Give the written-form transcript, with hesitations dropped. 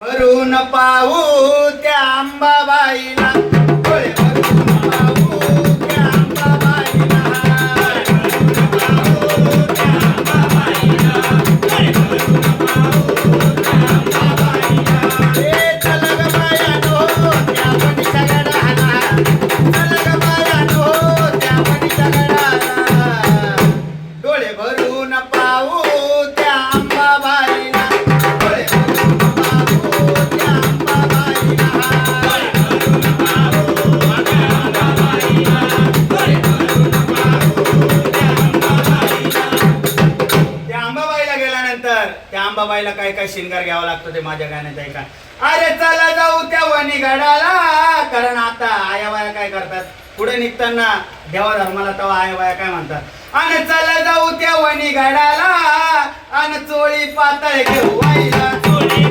भरून पाहू त्या अंबाबाईला, डोळे भरून पाहू त्या अंबाबाईला, भरून पाहू त्या अंबाबाईला, डोळे भरून पाहू त्या अंबाबाईला. ए चल ग बायानो त्या वनीच्या गडाला, चल ग बायानो त्या वनीच्या गडाला, डोळे भरून पाहू त्या अंबाबाईला, डोळे भरून पाहू त्या अंबाबाईला, डोळे भरून पाहू त्या अंबाबाईला, डोळे भरून पाहू त्या अंबाबाईला. त्या अंबाबाईला गेल्यानंतर त्या अंबाबाईला काय काय शिंगार घ्यावा लागतो ते माझ्या गाण्यात ऐका. अरे चला जाऊ त्या वनीगडाला, कारण आता आयाबाया काय करतात, पुढे निघताना देवा धर्माला तेव्हा आयाबाया काय म्हणतात, अन चला जाऊ त्या वनीगडाला, अन चोळी पातळ घेऊ आईला, चोळी